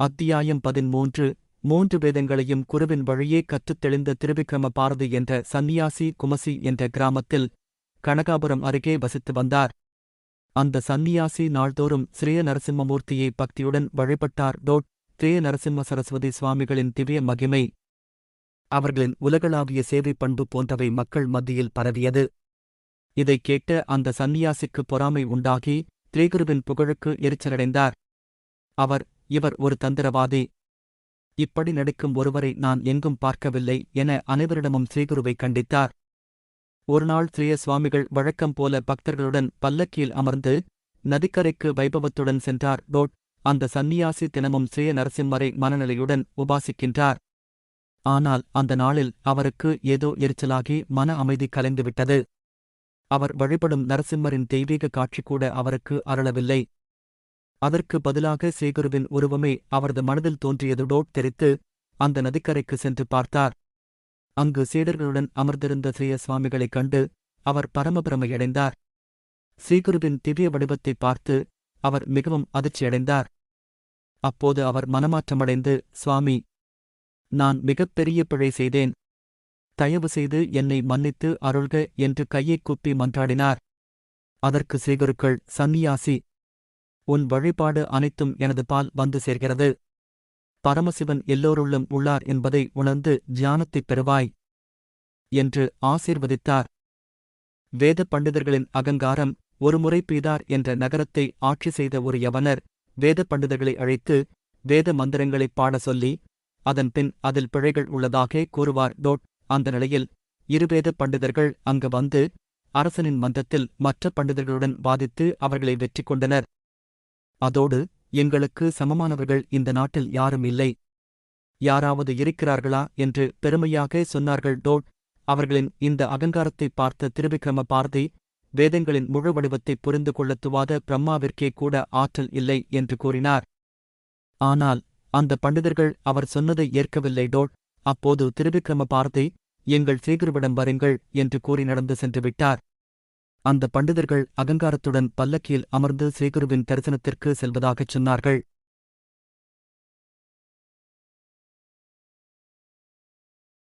அத்தியாயம் 13 மூன்று வேதங்களையும் குருவின் வழியே கற்றுத் தெளிந்த திருவிக்கிரம பாரதி என்ற சந்நியாசி குமசி என்ற கிராமத்தில் கனகாபுரம் அருகே வசித்து வந்தார். அந்த சந்நியாசி நாள்தோறும் ஸ்ரீ நரசிம்மமூர்த்தியை பக்தியுடன் வழிபட்டார். ஸ்ரீ நரசிம்ம சரஸ்வதி சுவாமிகளின் திவ்ய மகிமை, அவர்களின் உலகளாவிய சேவை பண்பு போன்றவை மக்கள் மத்தியில் பரவியது. இதைக் கேட்ட அந்த சந்நியாசிக்கு பொறாமை உண்டாகி ஸ்ரீகுருவின் புகழுக்கு எரிச்சலடைந்தார். இவர் ஒரு தந்திரவாதி, இப்படி நடிக்கும் ஒருவரை நான் எங்கும் பார்க்கவில்லை என அனைவரிடமும் ஸ்ரீகுருவை கண்டித்தார். ஒருநாள் ஸ்ரீய சுவாமிகள் வழக்கம் போல பக்தர்களுடன் பல்லக்கியில் அமர்ந்து நதிக்கரைக்கு வைபவத்துடன் சென்றார். அந்த சந்நியாசி தினமும் ஸ்ரீ நரசிம்மரை மனநிலையுடன் உபாசிக்கின்றார். ஆனால் அந்த நாளில் அவருக்கு ஏதோ எரிச்சலாகி மன அமைதி கலைந்துவிட்டது. அவர் வழிபடும் நரசிம்மரின் தெய்வீக காட்சி கூட அவருக்கு அருளவில்லை. அதற்கு பதிலாக ஸ்ரீகுருவின் உருவமே அவரது மனதில் தோன்றியது. தெரித்து அந்த நதிக்கரைக்கு சென்று பார்த்தார். அங்கு சீடர்களுடன் அமர்ந்திருந்த ஸ்ரீய சுவாமிகளைக் கண்டு அவர் பரமபிரமையடைந்தார். ஸ்ரீகுருவின் திவ்ய வடிவத்தை பார்த்து அவர் மிகவும் அதிர்ச்சியடைந்தார். அப்போது அவர் மனமாற்றமடைந்து, சுவாமி, நான் மிகப்பெரிய பிழை செய்தேன், தயவு செய்து என்னை மன்னித்து அருள்க என்று கையைக் கூப்பி மன்றாடினார். அதற்கு ஸ்ரீகுருக்கள், சந்நியாசி, உன் வழிபாடு அனைத்தும் எனது பால் வந்து சேர்கிறது. பரமசிவன் எல்லோருள்ளும் உள்ளார் என்பதை உணர்ந்து தியானத்தைப் பெறுவாய் என்று ஆசீர்வதித்தார். வேத பண்டிதர்களின் அகங்காரம். ஒருமுறை பீதார் என்ற நகரத்தை ஆட்சி செய்த ஒரு யவனர் வேத பண்டிதர்களை அழைத்து வேத மந்திரங்களைப் பாட சொல்லி அதன்பின் அதில் பிழைகள் உள்ளதாக கூறுவார். அந்த நிலையில் இருவேத பண்டிதர்கள் அங்கு வந்து அரசனின் மன்றத்தில் மற்ற பண்டிதர்களுடன் வாதித்து அவர்களை வெற்றி கொண்டனர். அதோடு, எங்களுக்கு சமமானவர்கள் இந்த நாட்டில் யாரும் இல்லை, யாராவது இருக்கிறார்களா என்று பெருமையாக சொன்னார்கள். அவர்களின் இந்த அகங்காரத்தை பார்த்த திருவிக்கிரம பாரதி, வேதங்களின் முழு வடிவத்தைப் புரிந்து கொள்ளத்துவாத பிரம்மாவிற்கே கூட ஆற்றல் இல்லை என்று கூறினார். ஆனால் அந்த பண்டிதர்கள் அவர் சொன்னதை ஏற்கவில்லை. அப்போது திருவிக்கிரம பாரதி, எங்கள் ஸ்ரீகுருவிடம் வருங்கள் என்று கூறி நடந்து சென்று விட்டார். அந்த பண்டிதர்கள் அகங்காரத்துடன் பல்லக்கியில் அமர்ந்து ஸ்ரீகுருவின் தரிசனத்திற்கு செல்வதாகச் சொன்னார்கள்.